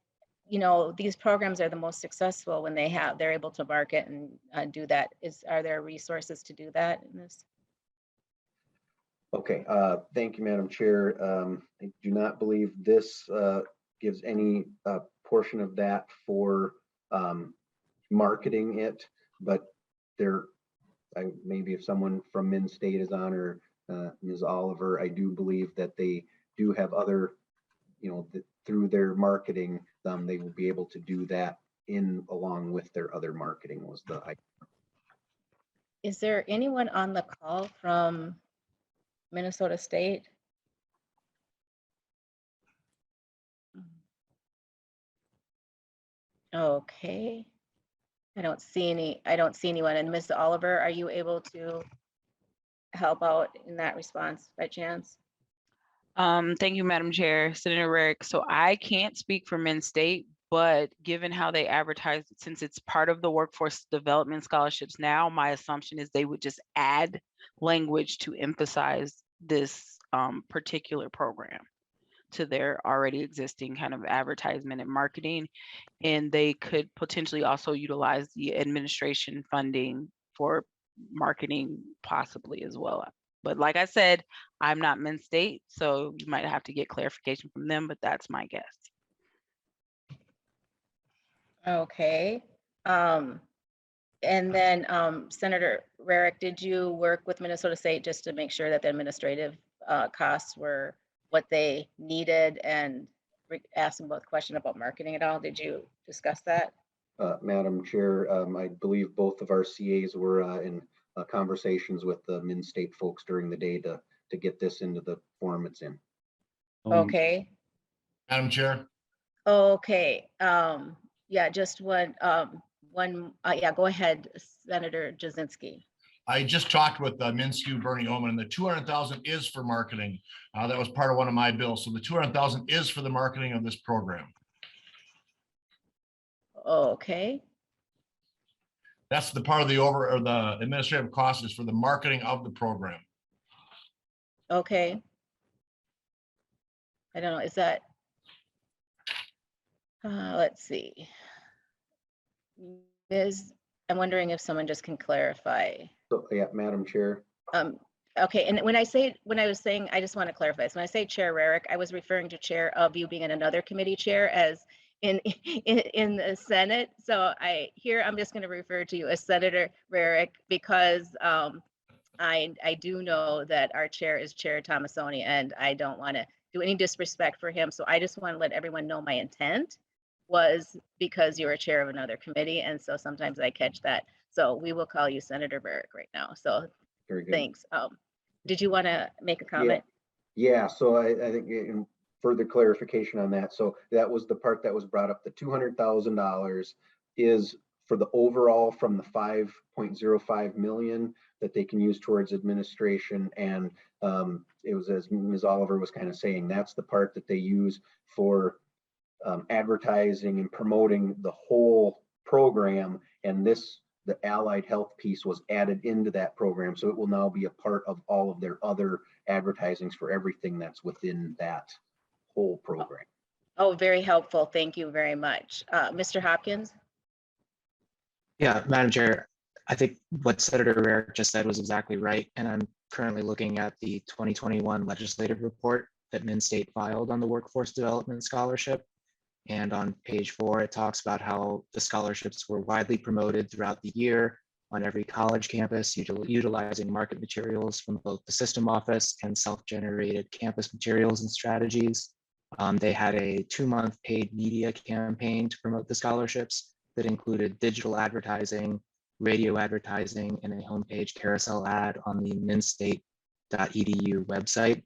you know, these programs are the most successful when they're able to market and do that. Are there resources to do that in this? Okay, thank you, Madam Chair. I do not believe this gives any portion of that for marketing it, but maybe if someone from Min State is on, or Ms. Oliver, I do believe that they do have other, you know, through their marketing, they will be able to do that along with their other marketing was the idea. Is there anyone on the call from Minnesota State? Okay. I don't see anyone. And Ms. Oliver, are you able to help out in that response by chance? Thank you, Madam Chair, Senator Rarick. So I can't speak for Min State, but given how they advertise, since it's part of the workforce development scholarships now, my assumption is they would just add language to emphasize this particular program to their already existing kind of advertisement and marketing. And they could potentially also utilize the administration funding for marketing possibly as well. But like I said, I'm not Min State, so you might have to get clarification from them, but that's my guess. Okay. And then Senator Rarick, did you work with Minnesota State just to make sure that the administrative costs were what they needed, and ask them both a question about marketing at all? Did you discuss that? Madam Chair, I believe both of our CAs were in conversations with the Min State folks during the day to get this into the form it's in. Okay. Madam Chair. Okay. Yeah, just one, yeah, go ahead, Senator Jasinski. I just talked with Minshew, Bernie Oman, and the 200,000 is for marketing. That was part of one of my bills. So the 200,000 is for the marketing of this program. Okay. That's the part of the administrative cost is for the marketing of the program. Okay. I don't know, is that, let's see. I'm wondering if someone just can clarify. So yeah, Madam Chair. Okay, and when I was saying, I just want to clarify. So when I say Chair Rarick, I was referring to chair of you being in another committee chair as in the Senate. So I'm just going to refer to you as Senator Rarick, because I do know that our chair is Chair Tomassoni, and I don't want to do any disrespect for him. So I just want to let everyone know my intent was because you're a chair of another committee, and so sometimes I catch that. So we will call you Senator Rarick right now. So very good. Thanks. Did you want to make a comment? Yeah. So I think in further clarification on that. So that was the part that was brought up. The $200,000 is for the overall from the 5.05 million that they can use towards administration. And it was, as Ms. Oliver was kind of saying, that's the part that they use for advertising and promoting the whole program. And the allied health piece was added into that program. So it will now be a part of all of their other advertisings for everything that's within that whole program. Oh, very helpful. Thank you very much. Mr. Hopkins? Yeah, Madam Chair, I think what Senator Rarick just said was exactly right. And I'm currently looking at the 2021 legislative report that Min State filed on the Workforce Development Scholarship. And on page 4, it talks about how the scholarships were widely promoted throughout the year on every college campus, utilizing market materials from both the system office and self-generated campus materials and strategies. They had a 2-month paid media campaign to promote the scholarships that included digital advertising, radio advertising, and a homepage carousel ad on the minstate.edu website.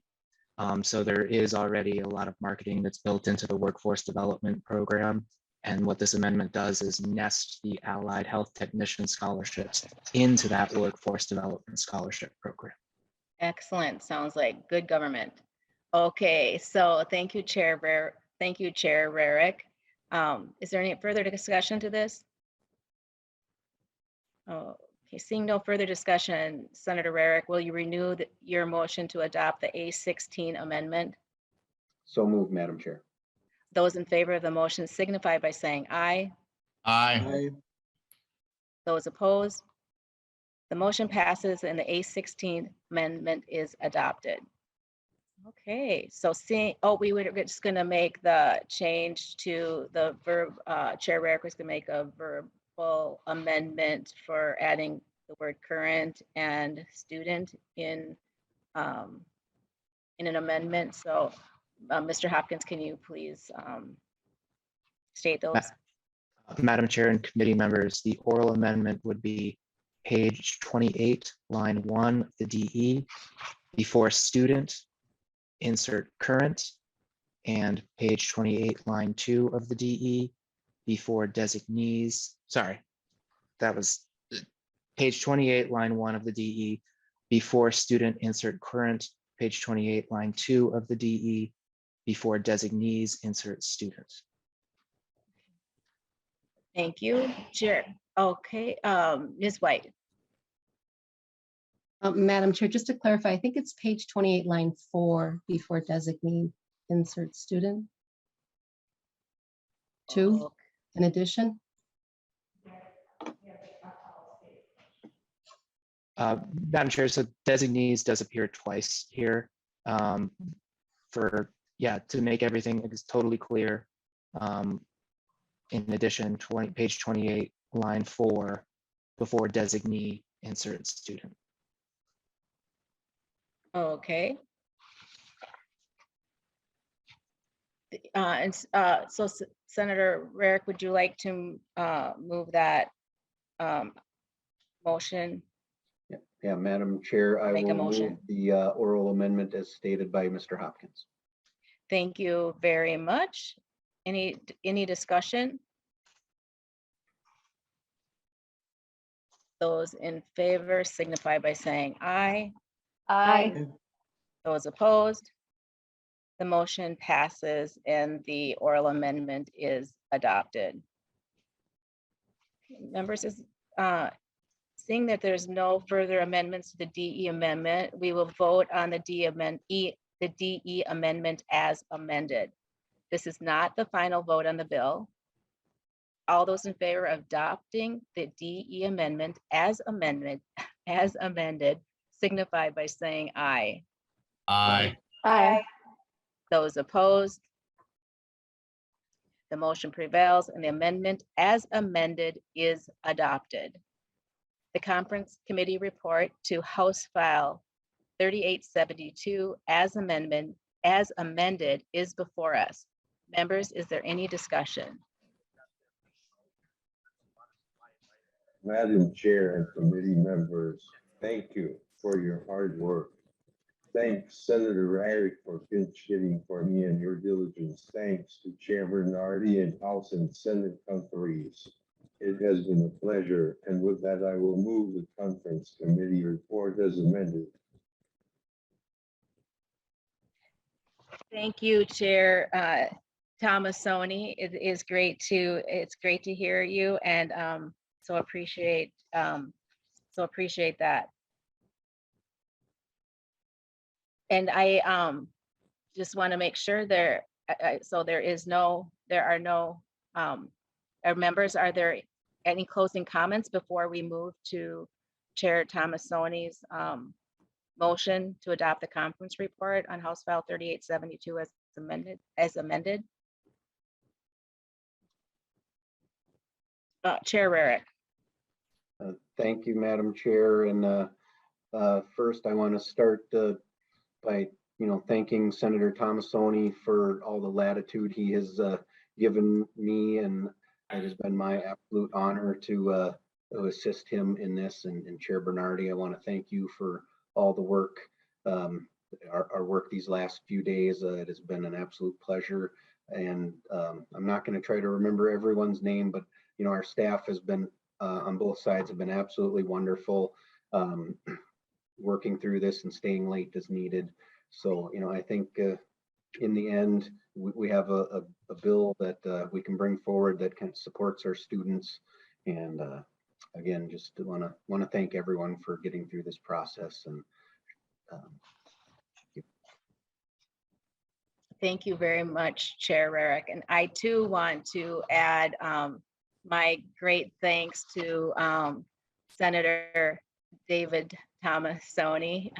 So there is already a lot of marketing that's built into the workforce development program. And what this amendment does is nest the allied health technician scholarships into that workforce development scholarship program. Excellent. Sounds like good government. Okay, so thank you, Chair Rarick. Is there any further discussion to this? Oh, okay, seeing no further discussion, Senator Rarick, will you renew your motion to adopt the A16 amendment? So moved, Madam Chair. Those in favor of the motion signify by saying aye. Aye. Those opposed? The motion passes and the A16 amendment is adopted. Okay, so we were just going to make the change to the verb. Chair Rarick was going to make a verbal amendment for adding the word current and student in an amendment. So, Mr. Hopkins, can you please state those? Madam Chair and committee members, the oral amendment would be page 28, line 1 of the DE, before student, insert current, and page 28, line 2 of the DE, before designees. Sorry, that was page 28, line 1 of the DE, before student, insert current, page 28, line 2 of the DE, before designees, insert student. Thank you, Chair. Okay, Ms. White. Madam Chair, just to clarify, I think it's page 28, line 4, before designee, insert student. 2, in addition. Madam Chair, so designees does appear twice here to make everything totally clear. In addition, page 28, line 4, before designee, insert student. Okay. So Senator Rarick, would you like to move that motion? Yeah, Madam Chair, I Make a will move motion. the oral amendment as stated by Mr. Hopkins. Thank you very much. Any discussion? Those in favor signify by saying aye. Aye. Those opposed? The motion passes and the oral amendment is adopted. Members, seeing that there's no further amendments to the DE amendment, we will vote on the DE amendment as amended. This is not the final vote on the bill. All those in favor of adopting the DE amendment as amended, signify by saying aye. Aye. Aye. Those opposed? The motion prevails and the amendment as amended is adopted. The conference committee report to House File 3872 as amended is before us. Members, is there any discussion? Madam Chair and committee members, thank you for your hard work. Thanks, Senator Rarick, for pinch hitting for me and your diligence. Thanks to Chair Bernardy and House and Senate conferees. It has been a pleasure. And with that, I will move the conference committee report as amended. Thank you, Chair Tomassoni. It's great to hear you, and so appreciate that. And I just want to make sure members, are there any closing comments before we move to Chair Tomassoni's motion to adopt the conference report on House File 3872 as amended? Chair Rarick. Thank you, Madam Chair. And first, I want to start by thanking Senator Tomassoni for all the latitude he has given me, and it has been my absolute honor to assist him in this. And Chair Bernardy, I want to thank you for all the work, our work these last few days. It has been an absolute pleasure. And I'm not going to try to remember everyone's name, but our staff has been on both sides have been absolutely wonderful, working through this and staying late as needed. So, I think in the end, we have a bill that we can bring forward that supports our students. And again, just want to thank everyone for getting through this process. And Thank you very much, Chair Rarick. And I too want to add my great thanks to Senator David Tomassoni.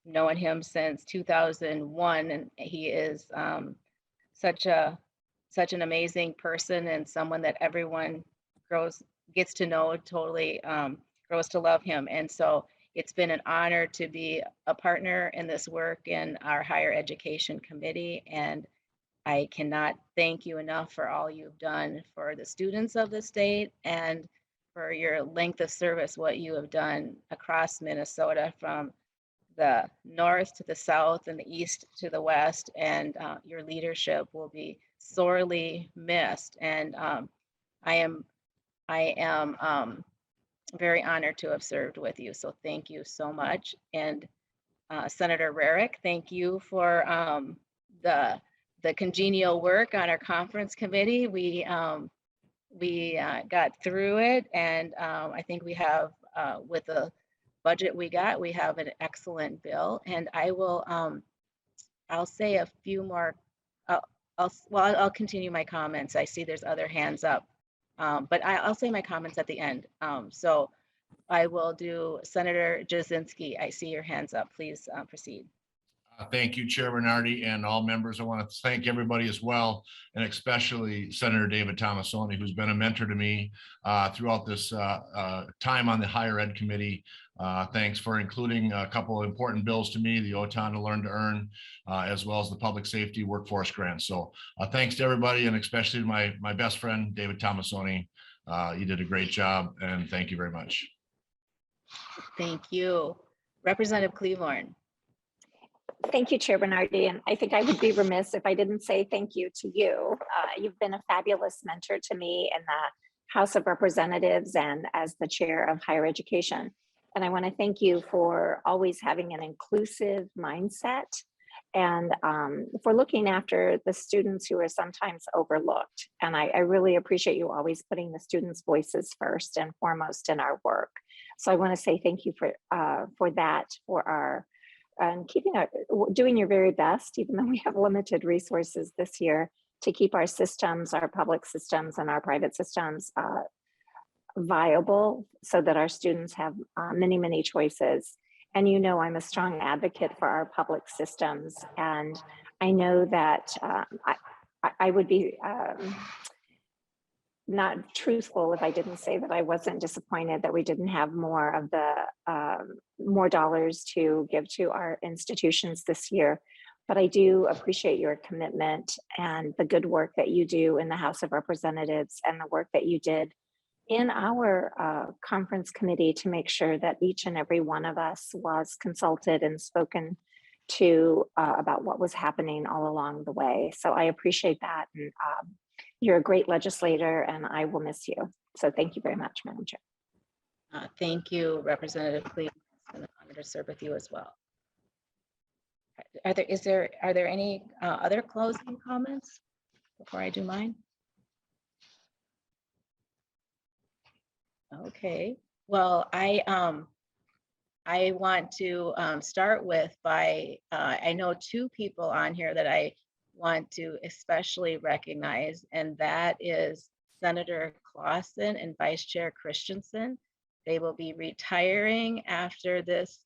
Known him since 2001, and he is such an amazing person and someone that everyone gets to know, totally grows to love him. And so it's been an honor to be a partner in this work in our higher education committee. And I cannot thank you enough for all you've done for the students of the state and for your length of service, what you have done across Minnesota from the north to the south and the east to the west. And your leadership will be sorely missed. And I am very honored to have served with you. So thank you so much. And Senator Rarick, thank you for the congenial work on our conference committee. We got through it, and I think we have, with the budget we have an excellent bill. And I'll say a few more. I'll continue my comments. I see there's other hands up, but I'll say my comments at the end. So I will do Senator Jasinski. I see your hands up. Please proceed. Thank you, Chair Bernardy, and all members. I want to thank everybody as well, and especially Senator David Tomassoni, who's been a mentor to me throughout this time on the Higher Ed Committee. Thanks for including a couple of important bills to me, the OTAN to Learn to Earn, as well as the Public Safety Workforce Grant. So thanks to everybody, and especially my best friend, David Tomassoni. You did a great job, and thank you very much. Thank you. Representative Cleveland. Thank you, Chair Bernardy. And I think I would be remiss if I didn't say thank you to you. You've been a fabulous mentor to me in the House of Representatives and as the chair of higher education. And I want to thank you for always having an inclusive mindset and for looking after the students who are sometimes overlooked. And I really appreciate you always putting the students' voices first and foremost in our work. So I want to say thank you for that, for our and doing your very best, even though we have limited resources this year, to keep our systems, our public systems and our private systems viable so that our students have many, many choices. And I'm a strong advocate for our public systems. And I know that I would be not truthful if I didn't say that I wasn't disappointed that we didn't have more of the more dollars to give to our institutions this year. But I do appreciate your commitment and the good work that you do in the House of Representatives and the work that you did in our conference committee to make sure that each and every one of us was consulted and spoken to about what was happening all along the way. So I appreciate that. And you're a great legislator, and I will miss you. So thank you very much, Madam Chair. Thank you, Representative Cleveland. It's an honor to serve with you as well. Are there any other closing comments before I do mine? Okay. Well, I want to start with I know two people on here that I want to especially recognize, and that is Senator Clausen and Vice Chair Christensen. They will be retiring after this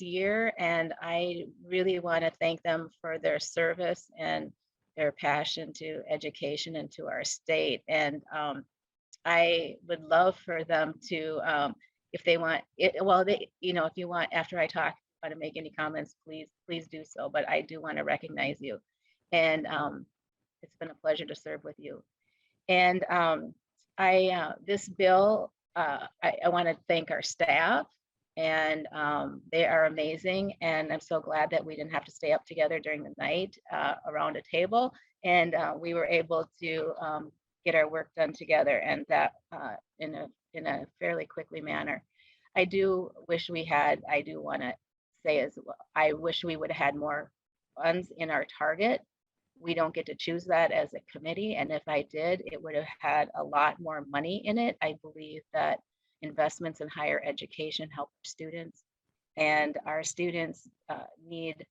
year, and I really want to thank them for their service and their passion to education and to our state. And I would love for them to, if they want it, well, they, if you want, after I talk, want to make any comments, please do so. But I do want to recognize you. And it's been a pleasure to serve with you. And this bill, I want to thank our staff, and they are amazing. And I'm so glad that we didn't have to stay up together during the night around a table, and we were able to get our work done together, and that in a fairly quickly manner. I do wish we had, I do want to say as well, I wish we would have had more funds in our target. We don't get to choose that as a committee, and if I did, it would have had a lot more money in it. I believe that investments in higher education help students, and our students need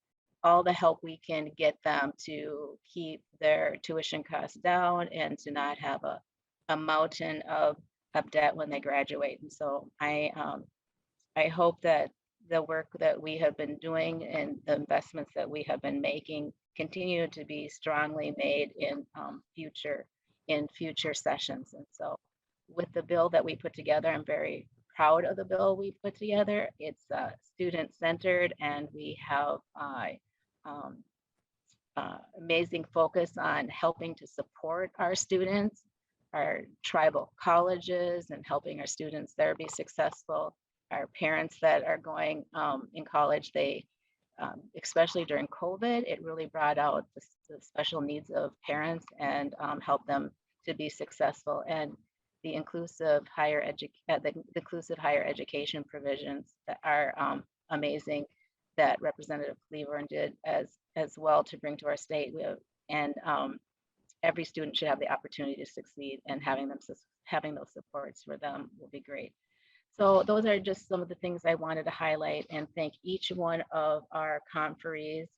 all the help we can get them to keep their tuition costs down and to not have a mountain of debt when they graduate. And so I hope that the work that we have been doing and the investments that we have been making continue to be strongly made in future sessions. And so with the bill that we put together, I'm very proud of the bill we put together. It's student-centered, and we have amazing focus on helping to support our students, our tribal colleges, and helping our students there be successful. Our parents that are going in college, they, especially during COVID, it really brought out the special needs of parents and helped them to be successful. And the inclusive higher education provisions that are amazing, that Representative Cleburne did as well to bring to our state. Every student should have the opportunity to succeed, and having those supports for them will be great. So those are just some of the things I wanted to highlight, and thank each one of our conferees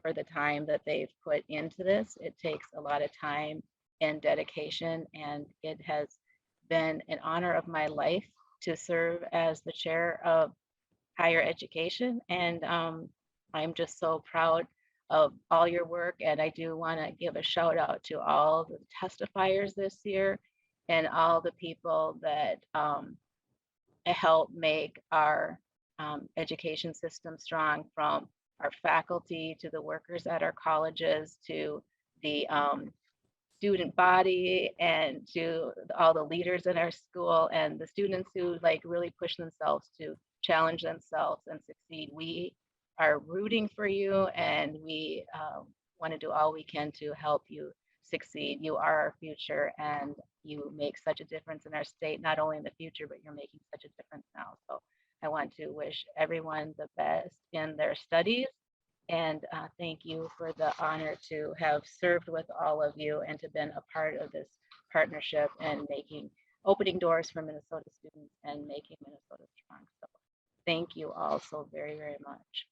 for the time that they've put into this. It takes a lot of time and dedication, and it has been an honor of my life to serve as the chair of higher education. And I'm just so proud of all your work. And I do want to give a shout out to all the testifiers this year and all the people that help make our education system strong, from our faculty to the workers at our colleges to the student body and to all the leaders in our school and the students who really push themselves to challenge themselves and succeed. We are rooting for you, and we want to do all we can to help you succeed. You are our future, and you make such a difference in our state, not only in the future, but you're making such a difference now. So I want to wish everyone the best in their studies, and thank you for the honor to have served with all of you and to been a part of this partnership and opening doors for Minnesota students and making Minnesota strong. So thank you all so very, very much.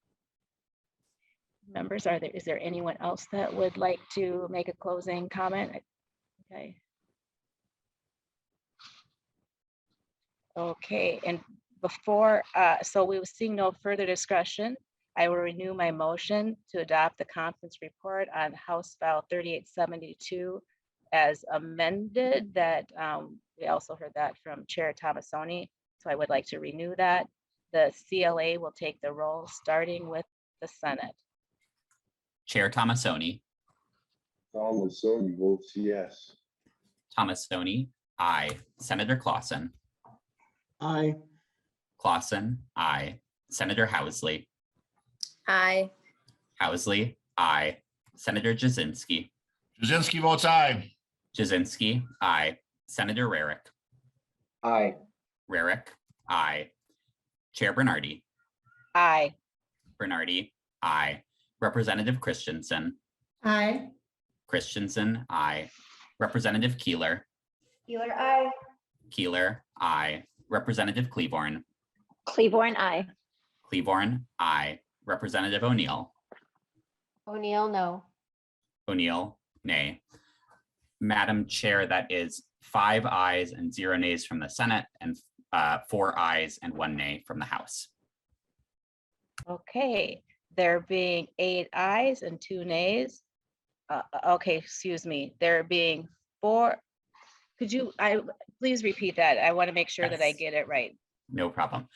Members, is there anyone else that would like to make a closing comment? Okay. Okay, and before, so we will see no further discussion, I will renew my motion to adopt the conference report on House File 3872 as amended. That we also heard that from Chair Tomassoni, so I would like to renew that. The CLA will take the roll, starting with the Senate. Chair Tomassoni. Tomassoni votes yes. Tomassoni, aye. Senator Clausen. Aye. Clausen, aye. Senator Housley. Aye. Housley, aye. Senator Jasinski. Jasinski votes aye. Jasinski, aye. Senator Rarick. Aye. Rarick, aye. Chair Bernardy. Aye. Bernardy, aye. Representative Christensen. Aye. Christensen, aye. Representative Keeler. Keeler, aye. Keeler, aye. Representative Cleburne. Cleburne, aye. Cleburne, aye. Representative O'Neill. O'Neill, no. O'Neill, nay. Madam Chair, that is 5 ayes and 0 nays from the Senate and 4 ayes and 1 nay from the House. Okay, there being 8 ayes and 2 nays. Okay, excuse me. There being 4 Could you, please repeat that? I want to make sure that I Yes. get it right. No problem.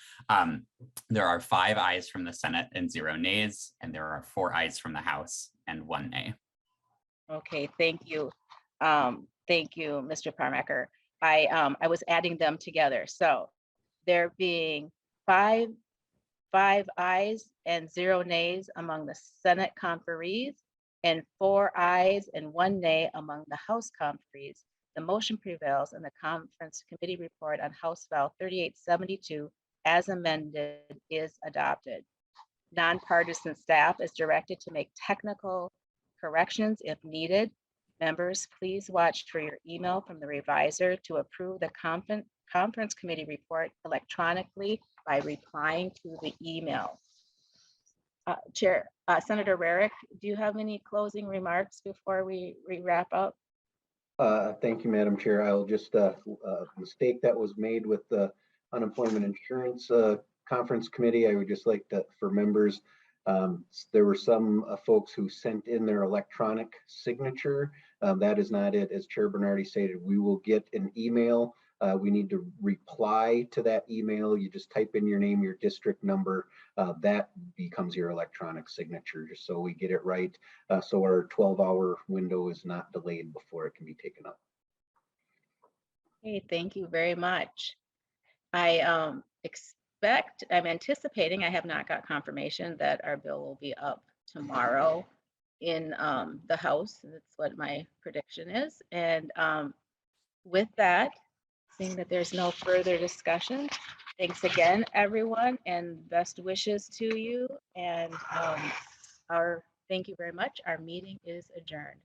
There are 5 ayes from the Senate and 0 nays, and there are 4 ayes from the House and 1 nay. Okay, thank you. Thank you, Mr. Parmaker. I was adding them together. So there being five ayes and 0 nays among the Senate conferees and 4 ayes and 1 nay among the House conferees, the motion prevails and the conference committee report on House File 3872 as amended is adopted. Nonpartisan staff is directed to make technical corrections if needed. Members, please watch for your email from the reviser to approve the conference committee report electronically by replying to the email. Senator Rarick, do you have any closing remarks before we wrap up? Thank you, Madam Chair. I'll just, mistake that was made with the unemployment insurance conference committee. I would just like to, for members, there were some folks who sent in their electronic signature. That is not it. As Chair Bernardy stated, we will get an email. We need to reply to that email. You just type in your name, your district number. That becomes your electronic signature, just so we get it right. So our 12-hour window is not delayed before it can be taken up. Okay, thank you very much. I'm anticipating, I have not got confirmation that our bill will be up tomorrow in the House. That's what my prediction is. And with that, seeing that there's no further discussion, thanks again, everyone, and best wishes to you. And thank you very much. Our meeting is adjourned.